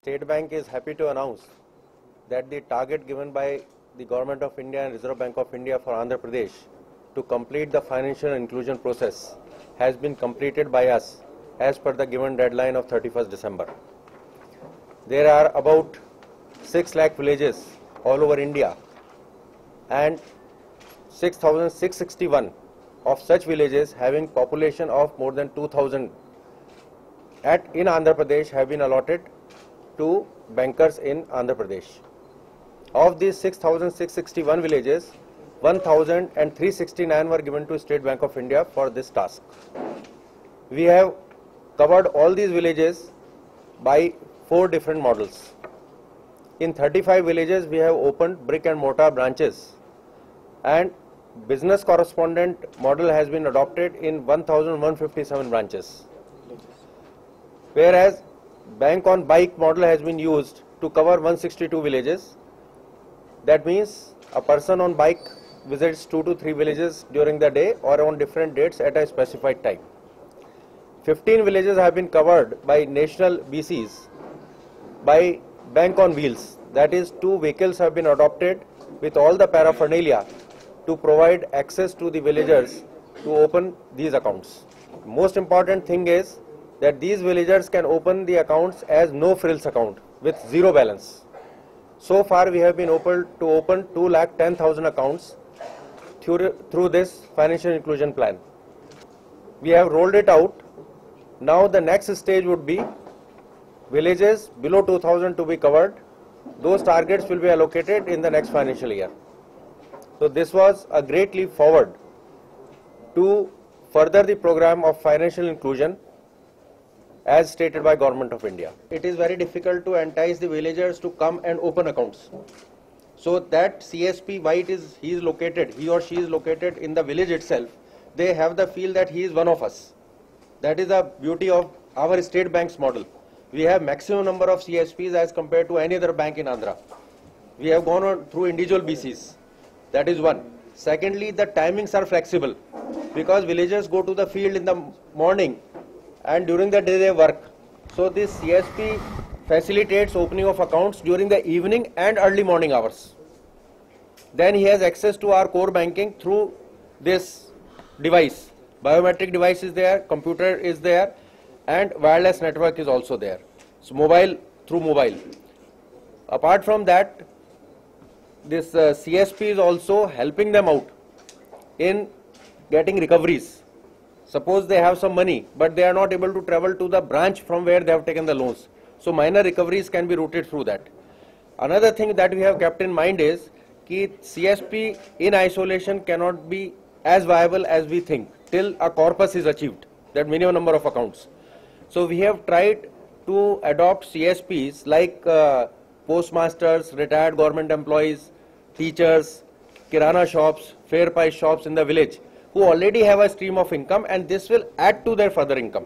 State Bank is happy to announce that the target given by the Government of India and Reserve Bank of India for Andhra Pradesh to complete the financial inclusion process has been completed by us as per the given deadline of 31st December. There are about 6 lakh villages all over India, and 6,661 of such villages having population of more than 2,000 in Andhra Pradesh have been allotted to bankers in Andhra Pradesh. Of these 6,661 villages, 1,369 were given to State Bank of India for this task. We have covered all these villages by 4 different models. In 35 villages, we have opened brick and mortar branches, and business correspondent model has been adopted in 1,157 branches. Whereas bank on bike model has been used to cover 162 villages. That means a person on bike visits 2 to 3 villages during the day or on different dates at a specified time. 15 villages have been covered by national BCs by bank on wheels. That is, 2 vehicles have been adopted with all the paraphernalia to provide access to the villagers to open these accounts. Most important thing is that these villagers can open the accounts as no frills account with zero balance. So far we have been able to open 2,10,000 accounts through this financial inclusion plan. We have rolled it out. Now the next stage would be villages below 2,000 to be covered. Those targets will be allocated in the next financial year. So this was a great leap forward to further the program of financial inclusion as stated by Government of India. It is very difficult to entice the villagers to come and open accounts. So that CSP, why he or she is located in the village itself, they have the feel that he is one of us. That is the beauty of our State Bank's model. We have maximum number of CSPs as compared to any other bank in Andhra. We have gone on through individual BCs. That is one. Secondly, the timings are flexible because villagers go to the field in the morning and during the day they work. So this CSP facilitates opening of accounts during the evening and early morning hours. Then he has access to our core banking through this device. Biometric device is there, computer is there, and wireless network is also there. So through mobile. Apart from that, this CSP is also helping them out in getting recoveries. Suppose they have some money, but they are not able to travel to the branch from where they have taken the loans. So minor recoveries can be routed through that. Another thing that we have kept in mind is that CSP in isolation cannot be as viable as we think till a corpus is achieved, that minimum number of accounts. So we have tried to adopt CSPs like postmasters, retired government employees, teachers, kirana shops, fair price shops in the village, who already have a stream of income, and this will add to their further income.